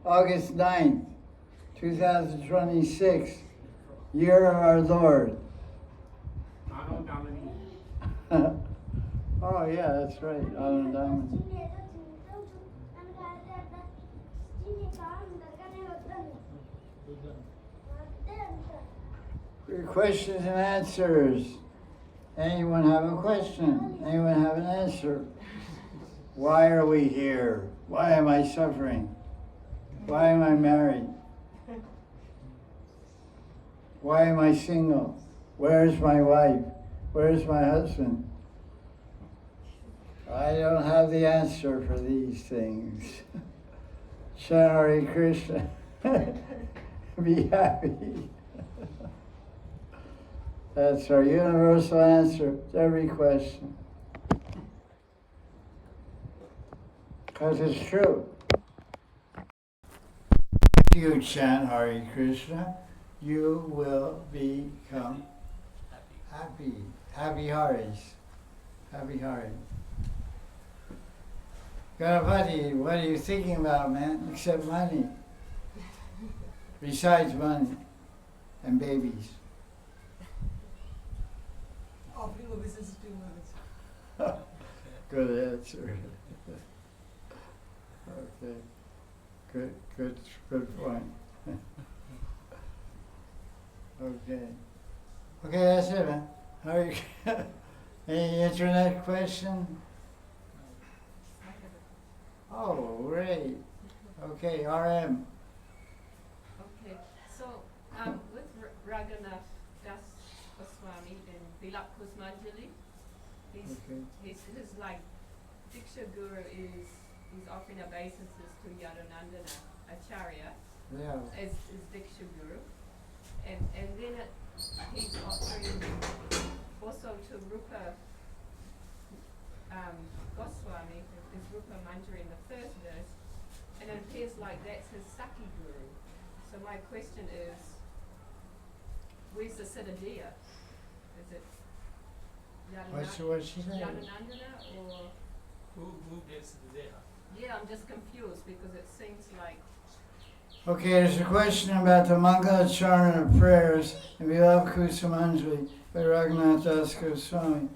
August 9th, 2026, year of our Lord. Oh yeah, that's right, Autumn Diamond. Questions and answers. Anyone have a question? Anyone have an answer? Why are we here? Why am I suffering? Why am I married? Why am I single? Where's my wife? Where's my husband? I don't have the answer for these things. Hare Krishna. Be happy. That's our universal answer to every question. Because it's true. If you chant Hare Krishna, you will become happy. Happy Haris. Happy Hari. Ganapati, what are you thinking about, man? Except money. Besides money and babies. Good answer. Okay. Good point. Okay. Okay, that's it, man. Any internet question? Oh, great. Okay, RM. Okay, so with Raghunath Das Goswami in Vilak Kusmanjali, his like Diksha Guru is offering obeisances to Yadunandana Acharya as Diksha Guru, and then he's offering also to Rupa Goswami, is Rupa Manjari in the first verse, and it appears like that's his Saki Guru. So my question is, where's the sadhya? Is it What's she saying? Yadunandana or? Who gets the data? Yeah, I'm just confused because it seems like. Okay, there's a question about the Mangala Charana of prayers in Vilak Kusumanjali by Raghunath Das Goswami.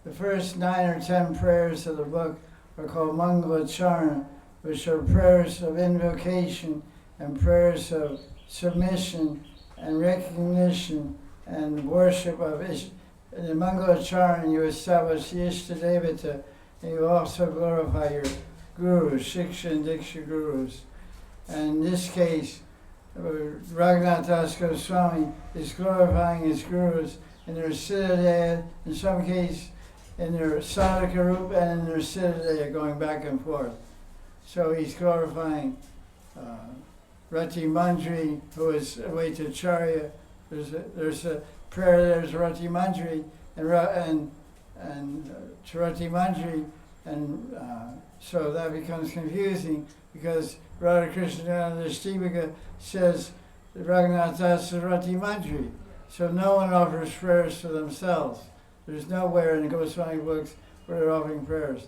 The first 9 or 10 prayers of the book are called Mangala Charana, which are prayers of invocation and prayers of submission and recognition and worship of Ishta. In the Mangala Charana, you establish the Ishta Devata, and you also glorify your gurus, Shiksha and Diksha gurus. And in this case, Raghunath Das Goswami is glorifying his gurus in their siddhya, in some cases in their sadhaka rupa and in their siddhya, going back and forth. So he's glorifying Rati Manjari, who is Vaitacharya. There's a prayer, there's Rati Manjari, and Rati Manjari, and so that becomes confusing because Radha Krishna Stivika says that Raghunath Das is Rati Manjari. So no one offers prayers to themselves. There's nowhere in the Goswami books where they're offering prayers.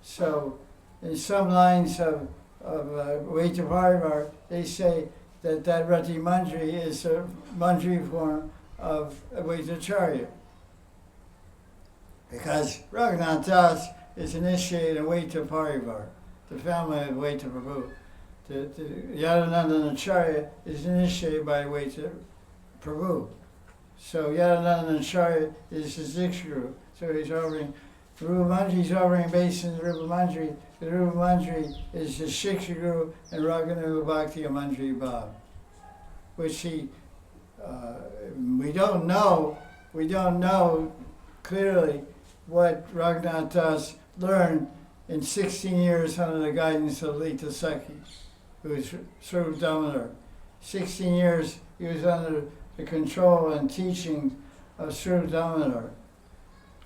So in some lines of Vaita Parivar, they say that Rati Manjari is a Manjari form of Vaitacharya. Because Raghunath Das is initiated in Vaita Parivar, the family of Vaita Prabhu. The Yadunandana Acharya is initiated by Vaita Prabhu. So Yadunandana Acharya is his Diksha Guru. So he's offering, Rupa Manjari is offering obeisance to Rupa Manjari. The Rupa Manjari is his Shiksha Guru and Raghunath Bhakti Manjari Bhav, which we don't know clearly what Raghunath Das learned in 16 years under the guidance of Lita Sakhi, who is Swarup Damodar. 16 years he was under the control and teaching of Swarup Damodar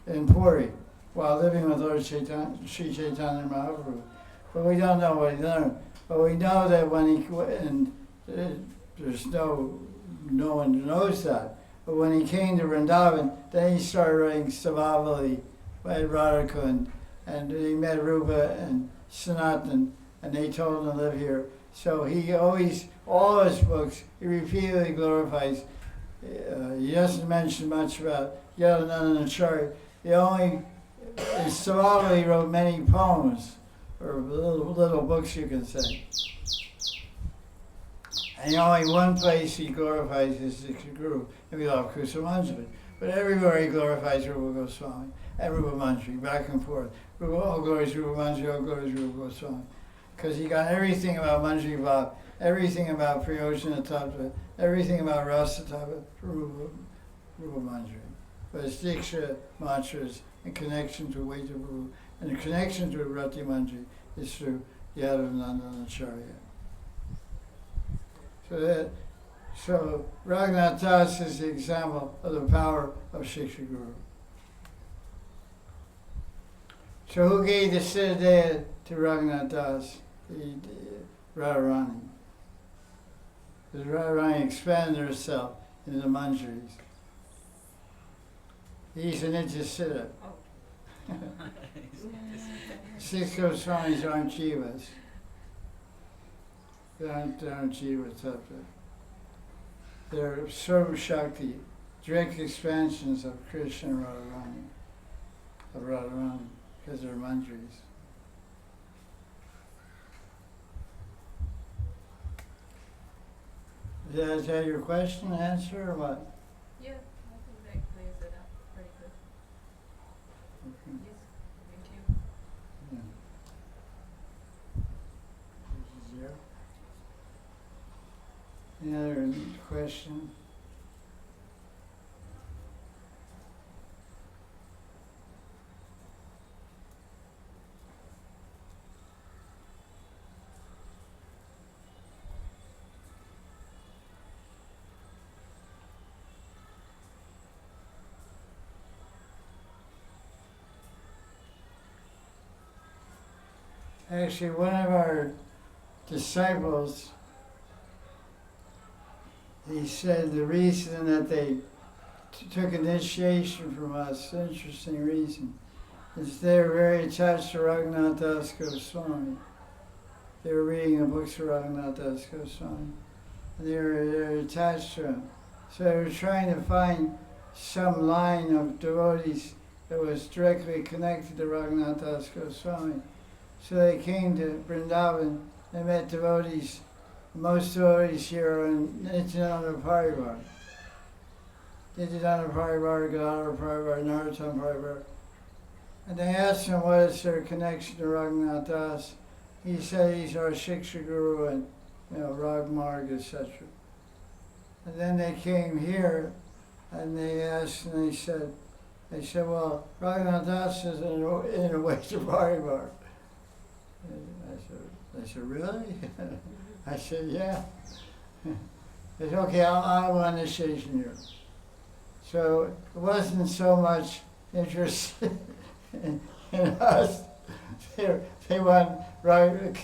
in Puri while living with Lord Chaitanya, Sri Chaitanya Mahaprabhu. But we don't know what he learned. But we know that there's no one knows that. But when he came to Vrindavan, then he started writing Stavavali by Radha Kunda, and he met Rupa and Sanatan, and they told him to live here. So he always, all his books, he repeatedly glorifies. He doesn't mention much about Yadananachari. He only, in Savali, he wrote many poems, or little books you can say. And only one place he glorifies is the Guru, and we love Kusumanjali. But everywhere he glorifies Rupa Goswami and Rupa Manjari, back and forth. All glories Rupa Manjari, all glories Rupa Goswami. Because he got everything about Manjari Bhav, everything about Priyojana Tattva, everything about Rasa Tattva from Rupa Manjari. But his Diksha mantras and connection to Vaita Prabhu and the connection to Rati Manjari is through Yadavanandanacharya. So Raghunath Das is the example of the power of Shiksha Guru. So who gave the Siddhanta to Raghunath Das? Radharani. Because Radharani expanded herself into the Manjaris. He's an Siddha. Oh. 6 Goswamis aren't Jivas. They aren't Jiva Tattva. They're Sarva Shakti, direct expansions of Krishna and Radharani, because they're Manjaris. Is that your question, answer, or what? Yeah, I think that clears it up pretty good. Okay. Yes, thank you. Yeah. Any other question? Actually, one of our disciples, he said the reason that they took initiation from us, interesting reason, is they're very attached to Raghunath Das Goswami. They were reading the books of Raghunath Das Goswami, and they're attached to him. So they were trying to find some line of devotees that was directly connected to Raghunath Das Goswami. So they came to Vrindavan. They met devotees. Most devotees here are in Nityananda Parivar. Nityananda Parivar, Gadadhara Parivar, Narottam Parivar. And they asked him what is their connection to Raghunath Das. He said he's our Shiksha Guru and Rag Marg, etc. And then they came here and they asked and they said, well, Raghunath Das is in a way to Parivar. I said, really? I said, yeah. They said, okay, I'll initiation you. So it wasn't so much interest in us. They want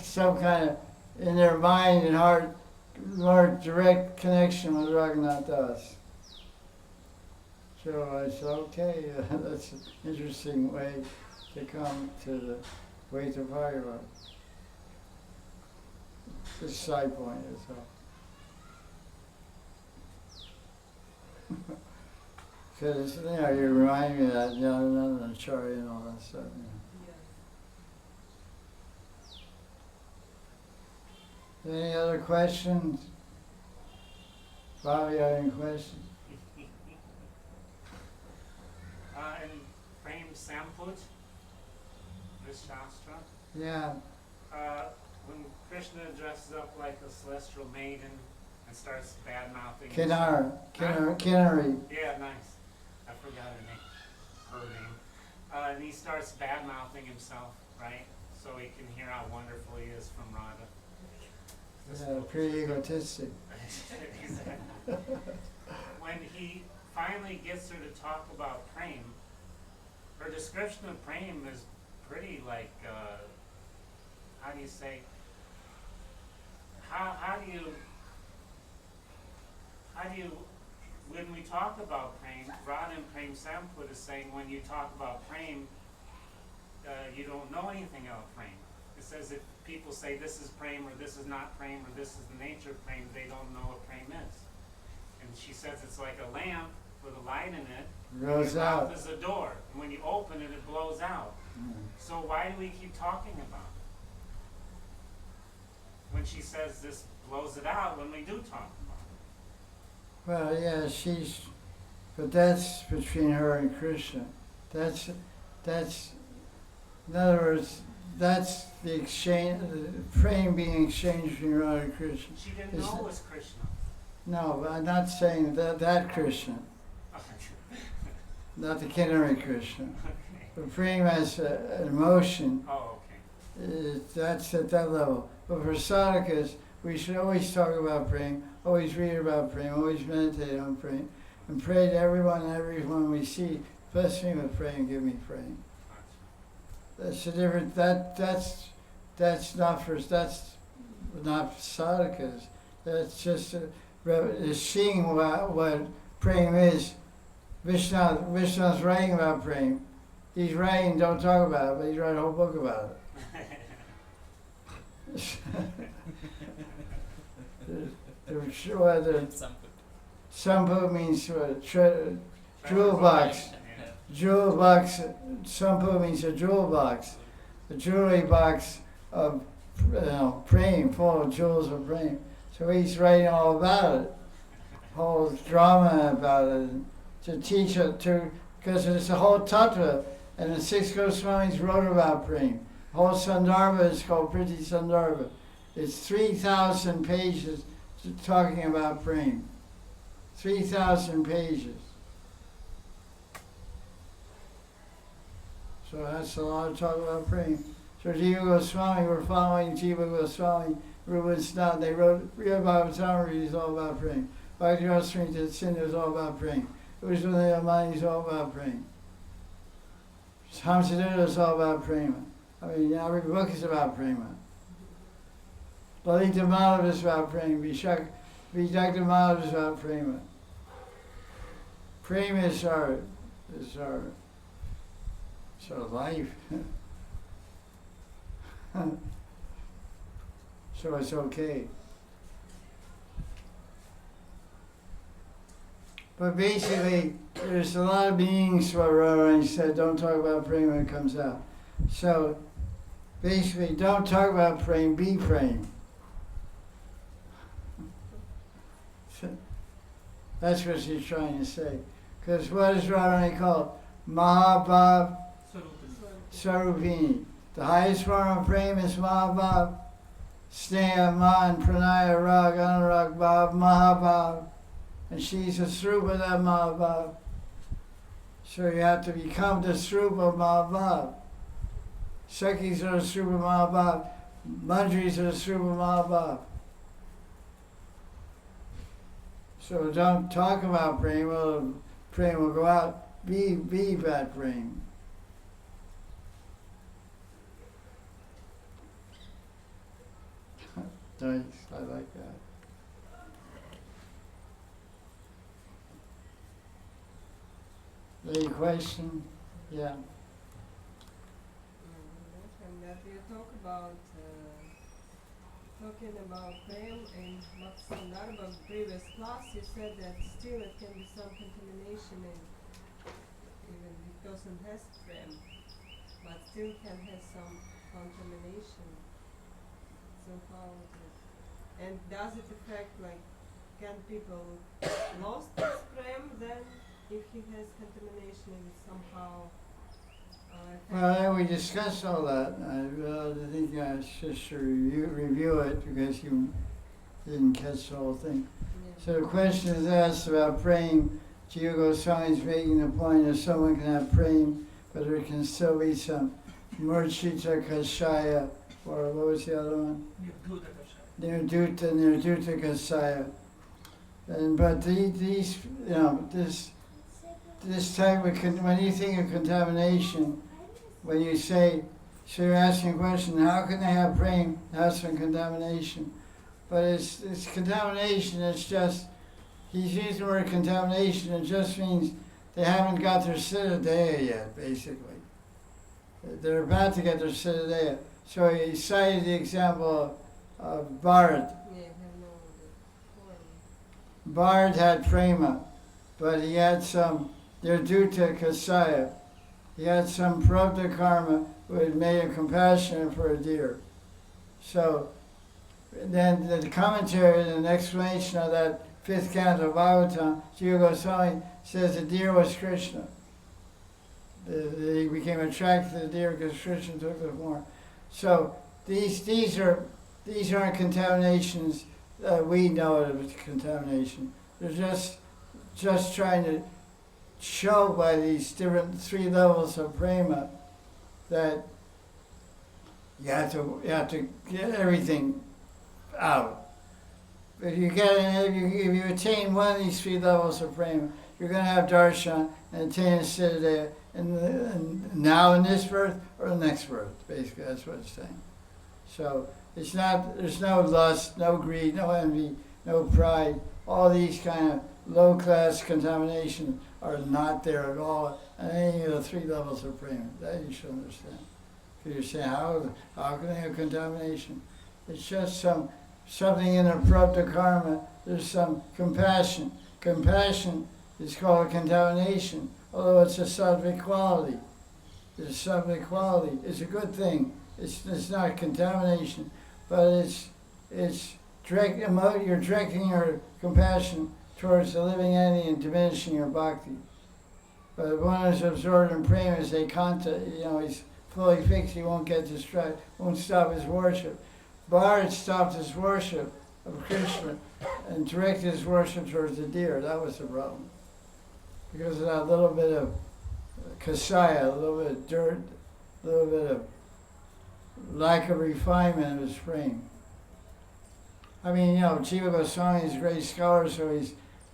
some kind of, in their mind and heart, more direct connection with Raghunath Das. So I said, okay, that's an interesting way to come to the way to Bhagavan. Just side point is all. Because, you remind me of that, Yadananacharya and all that stuff. Yeah. Any other questions? Bobby, any questions? In Prem Samput, this Shastra, Yeah. when Krishna dresses up like a celestial maiden and starts bad-mouthing... Kinnari. Yeah, nice. I forgot her name. And he starts bad-mouthing himself, right? So he can hear how wonderful he is from Radha. Yeah, pretty egotistic. Exactly. When he finally gets her to talk about Prem, her description of Prem is pretty like, how do you say, how do you, when we talk about Prem, Radha and Prem Samput is saying when you talk about Prem, you don't know anything about Prem. It says if people say this is prem or this is not prem or this is the nature of prem, they don't know what prem is. And she says it's like a lamp with a light in it. Goes Your out. mouth is a door, and when you open it, it blows out. So why do we keep talking about it? When she says this blows it out, when we do talk about Well, it. yeah, but that's between her and Krishna. That's, in other words, that's the exchange, the praying being exchanged between Radha and Krishna. She didn't know it was Krishna. No, but I'm not saying that Krishna, not the Kinnari Krishna. Okay. But praying as an emotion, Oh, okay. that's at that level. But for sadhakas, we should always talk about praying, always read about praying, always meditate on praying, and pray to everyone we see. Bless me with praying, give me praying. That's a different. That's not sadhakas. That's just seeing what praying is. Vishnu's writing about praying. He's writing, don't talk about it, but he's writing a whole book about it. Sampu means jewel box. Jewel box. Sampu means a jewel box, a jewelry box of praying, full of jewels of praying. So he's writing all about it, whole drama about it, to teach it because it's a whole tattva, and the 6 Goswamis wrote about praying. The whole Sandarbha is called Priti Sandarbha. It's 3,000 pages talking about praying. 3,000 pages. So that's a lot of talk about praying. So Jiva Goswami, we're following Jiva Goswami, Ruben's they wrote Real Bhagavatamrita is all about praying. Bhakti Sri Sindhu is all about praying. Ujjvala Mani is all about praying. Hamsadutta is all about prema. I mean, every book is about prema. Lalita Madhava is about prema. Vidagda Madhava is about prema. Prema is our life. So it's okay. But basically, there's a lot of meanings to what Radharani said, don't talk about praying when it comes out. So, basically, don't talk about praying, be praying. That's what she's trying to say. Because what is Radharani called? Mahabhav Sarupini. The highest form of praying is Mahabhav. Sneha, Man, Pranaya, Rag, Anurag, Bhav, Mahabhav. And she's a Srupa of that Mahabhav. So you have to become the Srupa of Mahabhav. Sakhis are the Srupa of Mahabhav. Manjaris are the Srupa of Mahabhav. So don't talk about praying. Well, praying will go out. Be that praying. Nice, I like that. Any question? Yeah. And that you talking about prem in Sandarbha previous class, you said that still it can be some contamination in, even if the person has prem, but still can have some contamination. So how and does it affect, like, can people lost his prem then if he has contamination and somehow Well, we discussed all that. I think I should review it because you didn't catch the whole thing. yeah. So the question is asked about praying. Jiva Goswami is making the point that someone can have praying, but there can still be some murchita kashaya, or what was the other one? Nirduta kashaya. But these, this type of, when you think of contamination, when you say, so you're asking a question, how can they have praying, have some contamination? But it's contamination, it's just, he's using the word contamination, it just means they haven't got their siddha yet, basically. They're about to get their siddha. So he cited the example of Bharat. Bharat had prema, but he had some nirduta kasaya. He had some prabdha karma who had made him compassionate for a deer. So then the commentary and an explanation of that fifth canto of Bhagavatam, Jiva Goswami says the deer was Krishna. He became attracted to the deer because Krishna took the form. So these aren't contaminations that we know of contamination. They're just trying to show by these different three levels of prema that you have to get everything out. If you attain one of these three levels of prema, you're going to have darshan and attain siddhya now in this birth or the next birth. Basically, that's what it's saying. So there's no lust, no greed, no envy, no pride. All these kind of low-class contaminations are not there at all on any of the three levels of prema. That you should understand. Because you're saying, how can they have contamination? It's just something in their prabdha karma. There's some compassion. Compassion is called contamination, although it's a sattvic quality. It's a sattvic quality. It's a good thing. It's not contamination, but you're directing your compassion towards the living entity and diminishing your bhakti. But if one is absorbed in prema, as ekanta, he's fully fixed, he won't get distracted, won't stop his worship. Bharat stopped his worship of Krishna and directed his worship towards the deer. That was the problem. Because of that little bit of kasaya, a little bit of dirt, a little bit of lack of refinement of his frame. I mean, Jiva Goswami is a great scholar, so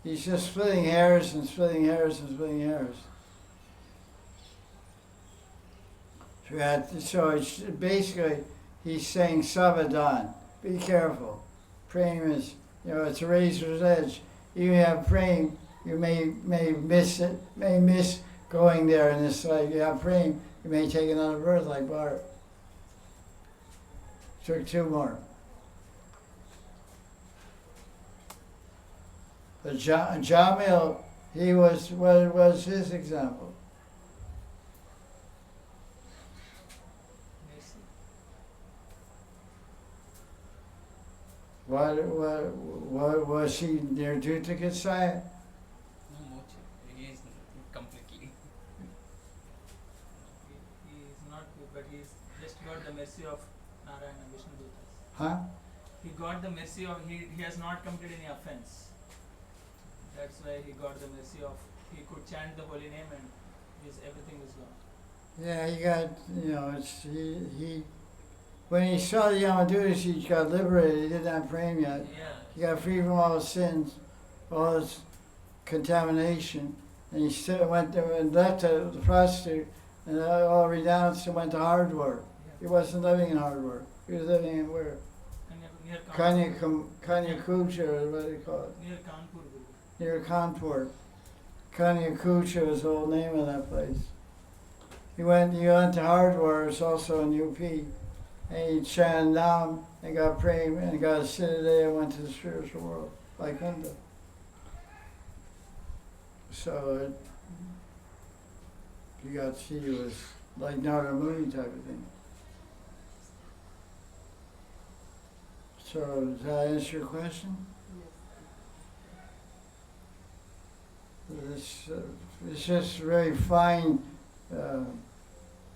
he's just splitting hairs and splitting hairs and splitting hairs. So it's basically, he's saying Savadan, be careful. Prem is, it's a razor's edge. You have prem, you may miss it, may miss going there in this life. You have prem, you may take another birth like Bharat. Took two more. But Jamil, what was his example? What was he near Duta Kasaya? No more. He is completely. He is not good, but he just got the mercy of Narayana and Vishnu Dutas. Huh? He got the mercy of, he has not committed any offense. That's why he got the mercy of, he could chant the holy name and everything is gone. Yeah, he got, he when he saw the Yamadutas, he got liberated. He didn't have prem yet. Yeah. He got free from all his sins, all his contamination, and he still went there and left the prostitute, and all renounced and went to hard work. Yeah. He wasn't living in hard work. He was living in where? Near Kanyakucha, or what do you call it? Near Kanpur. Near Kanpur. Kanyakucha was the whole name of that place. He went to Hardware, it's also in UP, and he chanted Nam and got prem and got a siddhya and went to the spiritual world, Vaikunta. So you got to see it was like Narada Muni type of thing. So does that answer your question? It's just a very fine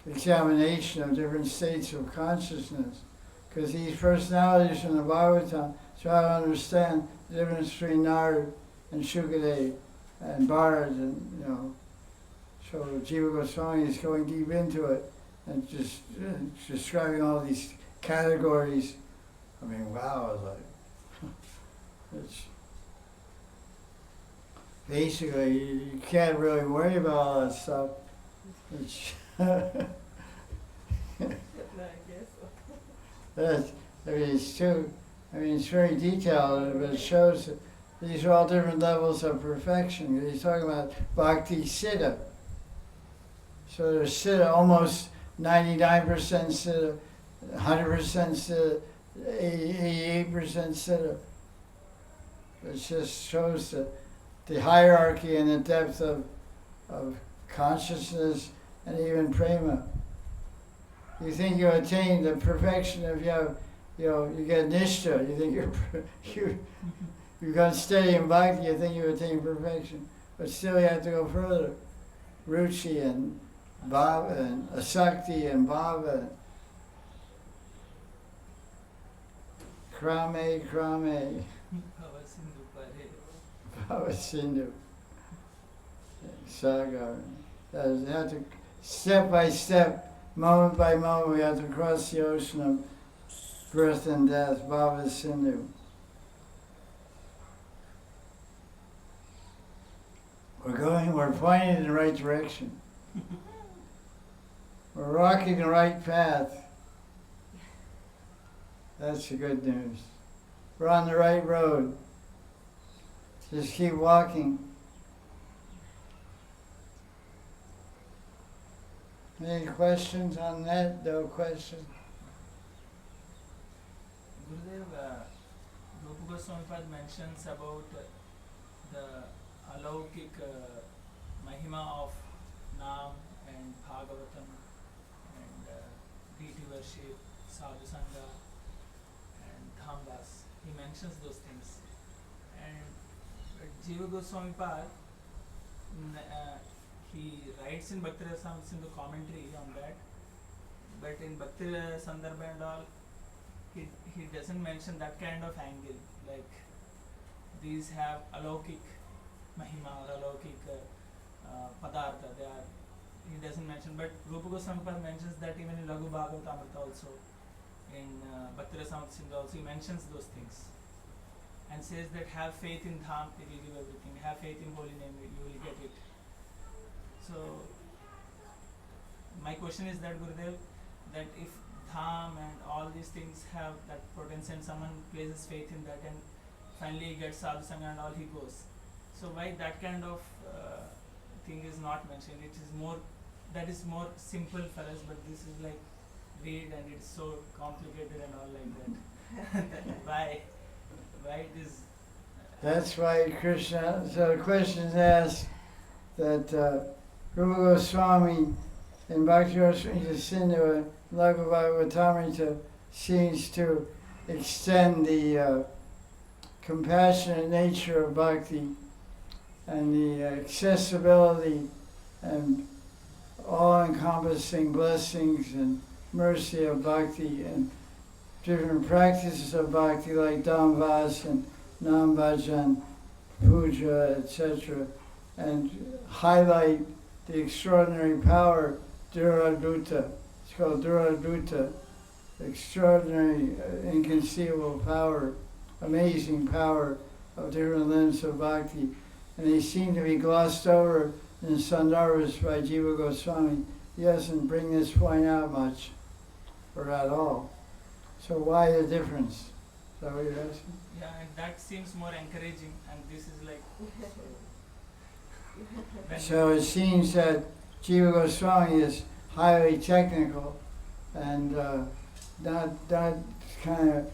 examination of different states of consciousness, because these personalities in the Bhagavatam try to understand the difference between Narada and Shukadev and Bharat, and so Jiva Goswami is going deep into it and just describing all these categories. I mean, wow! It's like it's. Basically, you can't really worry about all that stuff. It's it's very detailed, but it shows that these are all different levels of perfection. He's talking about Bhakti Siddha. So there's Siddha, almost 99% Siddha, 100% siddha, 88% siddha. It just shows the hierarchy and the depth of consciousness and even prema. You think you attain the perfection if you have, you get nishtha. You think you've gone steady in bhakti. You think you attain perfection, but still you have to go further. Ruchi and bhava and asakti and bhava. Krame. Bhava Sindhu. Sagar. You have to, step by step, moment by moment, we have to cross the ocean of birth and death, Bhava Sindhu. We're pointing in the right direction. We're walking the right path. That's the good news. We're on the right road. Just keep walking. Any questions on that? No question. Gurudev, Rupa Goswami Pad mentions about the alaukik mahima of Nam and Bhagavatam and deity worship, sadhu sangha and dhamdas. He mentions those things. And Jiva Goswami Pad, he writes in Bhakti Rasamrita Sindhu commentary on that, but in Bhakti Sandarbha and all, he doesn't mention that kind of angle, like these have alaukik mahima or alaukik padartha. He doesn't mention, but Rupa Goswami Pad mentions that even in Laghu Bhagavatamrita also, in Bhakti Rasamrita Sindhu also, he mentions those things and says that have faith in Dham, it will give everything. Have faith in holy name, you will get it. So, my question is that, Gurudev, that if Dham and all these things have that potency and someone places faith in that and finally he gets sadhu sangha and all, he goes. So why that kind of thing is not mentioned? It is more, that is more simple for us, but this is like read and it's so complicated and all like that. Why it is? That's why Krishna, so the question is asked that Rupa Goswami in Bhakti Rasamrita Sindhu, Laghu Bhagavatamrita seems to extend the compassionate nature of bhakti and the accessibility and all-encompassing blessings and mercy of bhakti and different practices of bhakti like Dhamvas and Nam Bhajan, Puja, etc. and highlight the extraordinary power, Duradhuta. It's called Duradhuta, extraordinary, inconceivable power, amazing power of different limbs of bhakti. And they seem to be glossed over in Sandarbhas by Jiva Goswami. He doesn't bring this point out much, or at all. So why the difference? Is that what you're asking? Yeah, and that seems more encouraging, and this is like... So it seems that Jiva Goswami is highly technical and not kind of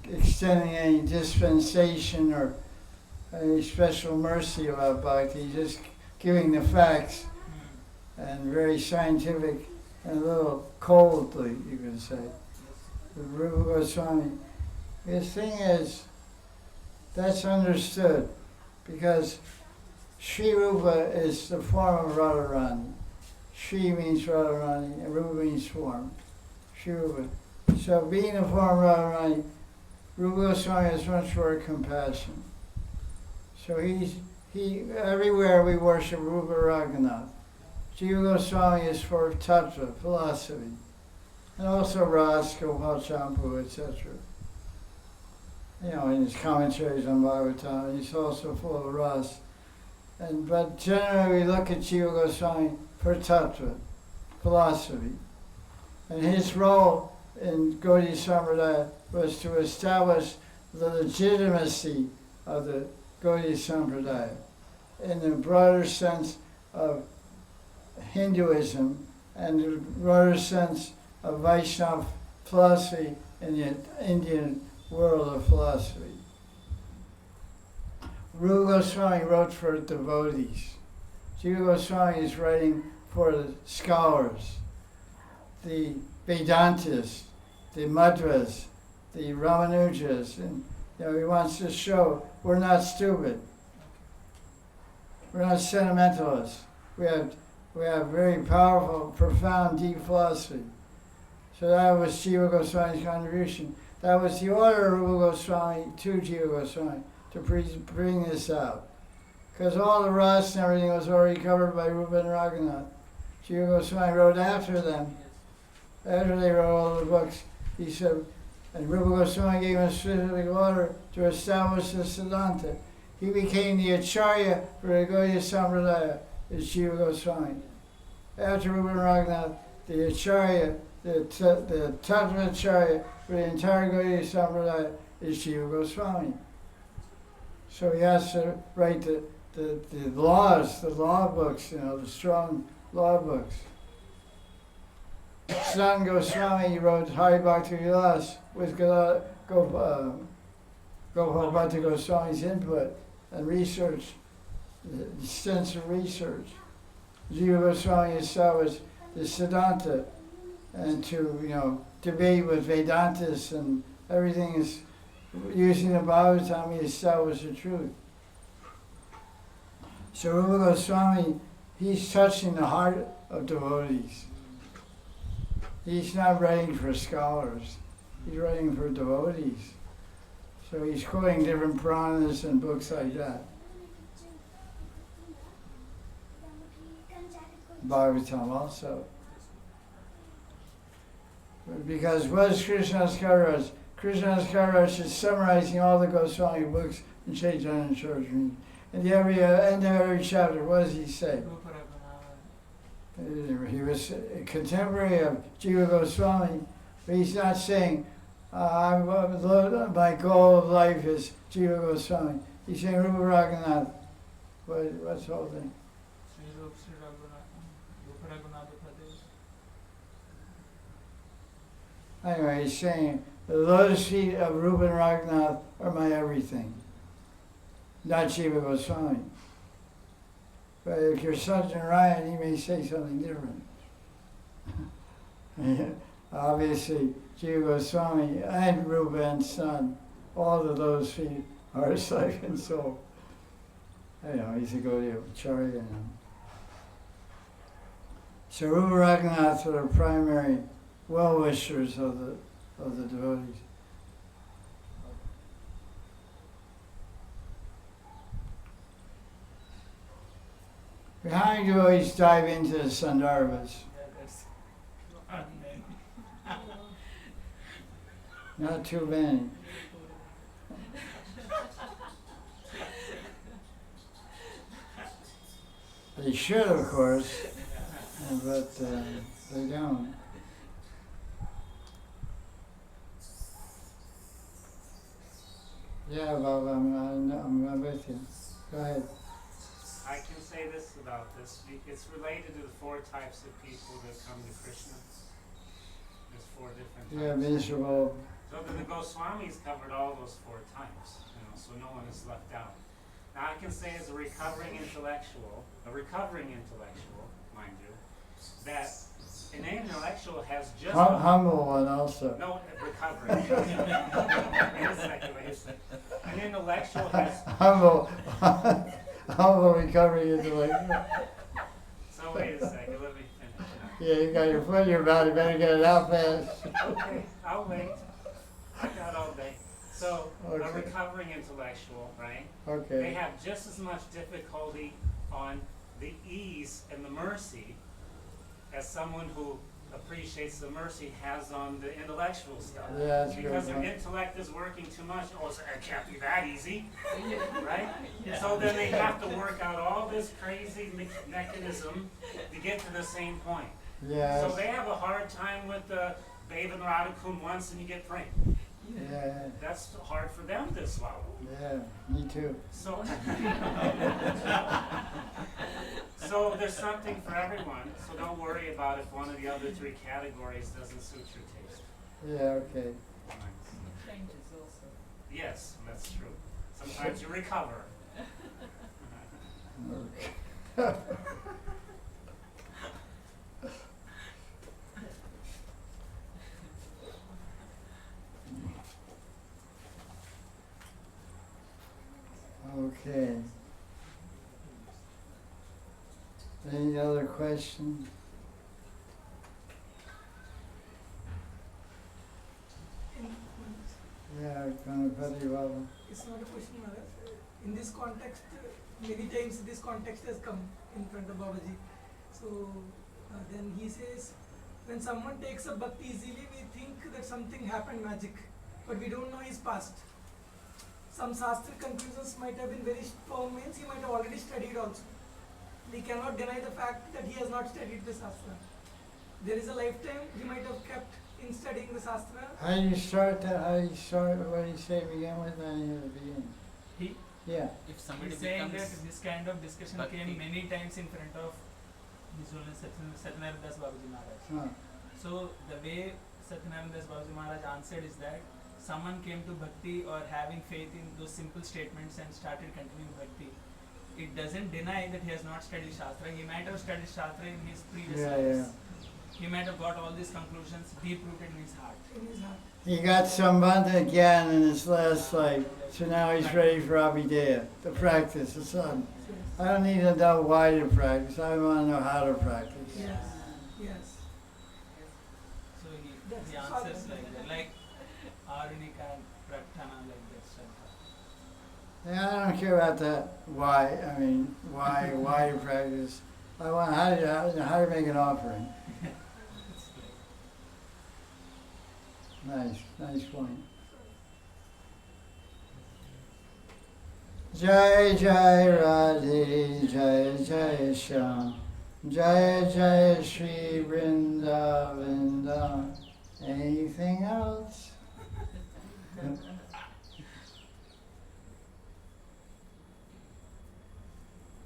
extending any dispensation or any special mercy about bhakti. He's just giving the facts and very scientific and a little coldly, you could say. Rupa Goswami. The thing is, that's understood because Sri Rupa is the form of Radharani. Sri means Radharani and Rupa means form. Sri Rupa. So being the form of Radharani, Rupa Goswami has much more compassion. So he everywhere we worship Rupa Raghunath. Jiva Goswami is for tattva, philosophy, and also Ras, Gopal Champu, etc. In his commentaries on Bhagavatam, he's also full of Ras. But generally we look at Jiva Goswami for tattva, philosophy. And his role in Gaudiya Sampradaya was to establish the legitimacy of the Gaudiya Sampradaya in the broader sense of Hinduism and the broader sense of Vaishnava philosophy in the Indian world of philosophy. Rupa Goswami wrote for devotees. Jiva Goswami is writing for the scholars, the Vedantists, the Madhvas, the Ramanujas, and he wants to show we're not stupid. We're not sentimentalists. We have very powerful, profound, deep philosophy. So that was Jiva Goswami's contribution. That was the order of Rupa Goswami to Jiva Goswami to bring this out. Because all the rust and everything was already covered by Rupa and Raghunath. Jiva Goswami wrote after them. After they wrote all the books, he said, and Rupa Goswami gave him a specific order to establish the siddhanta. He became the Acharya for the Gaudiya Sampradaya, is Jiva Goswami. After Rupa and Raghunath, the Acharya, the Tattva Acharya for the entire Gaudiya Sampradaya is Jiva Goswami. So he has to write the laws, the law books, the strong law books. Son Goswami wrote Hari Bhakti Vilas with Gopal Bhatta Goswami's input and research, extensive research. Jiva Goswami established the siddhanta and to debate with Vedantists and everything is using the Bhagavatam, he established the truth. So Rupa Goswami, he's touching the heart of devotees. He's not writing for scholars. He's writing for devotees. So he's quoting different Puranas and books like that. Bhagavatam also. Because what is Krishna's Kaviraj? Krishna's Kaviraj is summarizing all the Goswami books in Chaitanya Charitamrita. And every end of every chapter, what does he say? He was a contemporary of Jiva Goswami, but he's not saying, my goal of life is Jiva Goswami. He's saying Rupa Raghunath. What's the whole thing? Anyway, he's saying the lotus feet of Rupa and Raghunath are my everything, not Jiva Goswami. But if you're Satsang Ryan, he may say something different. Obviously, Jiva Goswami and Rupa and Son, all of those feet are his life and soul. He's a Gaudiya Acharya. So Rupa Raghunath are the primary well-wishers of the devotees. How many devotees dive into the Sandarbhas? Not too many. They should, of course, but they don't. Yeah, Baba, I'm with you. Go ahead. I can say this about this. It's related to the four types of people that come to Krishna. There's four different types. Yeah, miserable. So the Goswamis covered all those four types, so no one is left out. Now I can say as a recovering intellectual, mind you, that an intellectual has just... Humble one also. No, recovering. Wait a second. An intellectual has... Humble recovery intellectual. So wait a second, let me finish. Yeah, you got your foot in your mouth, you better get it out fast. Okay, I'll wait. I got all day. So, Okay. a recovering intellectual, right? Okay. They have just as much difficulty on the ease and the mercy as someone who appreciates the mercy has on the intellectual stuff. Yeah, that's because good, their huh? intellect is working too much. Oh, so it can't be that easy, right? So then they have to work out all this crazy mechanism to get to the same point. Yeah. So they have a hard time with the Babe and Radha Kunda once and you get praying. Yeah, That's hard for them to swallow. yeah, me too. So, so there's something for everyone. So don't worry about if one of the other three categories doesn't suit your taste. Yeah, okay. It changes also. Yes, that's true. Sometimes you recover. Okay. Okay. Any other questions? Yeah, Ganapati Baba. It's not a question, Maharaj. In this context, many times this context has come in front of Babaji. So then he says, when someone takes a bhakti easily, we think that something happened magic, but we don't know his past. Some Shastra conclusions might have been very firm, means he might have already studied also. We cannot deny the fact that he has not studied the Shastra. There is a lifetime he might have kept in studying the Shastra. How do you start that? How do you start? What do you say begin with? I didn't hear the beginning. He Yeah. If somebody is saying that becomes this kind of discussion bhakti. came many times in front of His Holiness Satyanarayana Das Babaji Maharaj. Huh. So the way Satyanarayana Das Babaji Maharaj answered is that someone came to bhakti or having faith in those simple statements and started continuing bhakti. It doesn't deny that he has not studied Shastra. He might have studied Shastra in his previous lives. He might have got all these conclusions deep rooted in his heart. In his heart. He got Sambandha Gyan in his last life, so now he's ready for Abhideya, to practice the sadhana. I don't need to know why to practice, I want to know how to practice. Yes. Yes. So he That's answers sadhana. like that, like Arunika and Praktana, like that stuff. Yeah, I don't care about that, why, I mean, why to practice. I want how to make an offering. Nice point. Jaya Jaya Radhe, Jaya Jaya Shyam, Jaya Jaya Sri Vrindavan. Anything else?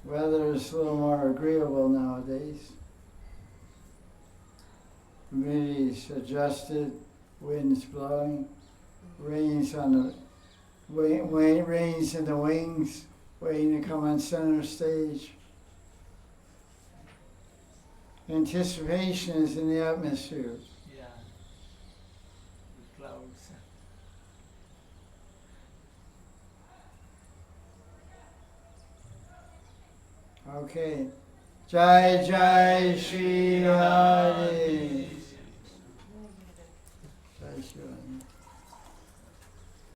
Weather is a little more agreeable nowadays. Humidity's adjusted, wind's blowing, rains on the rains in the wings, waiting to come on center stage. Anticipation is in the atmosphere. Yeah. The clouds. Okay. Jai Jai Sri Radhe.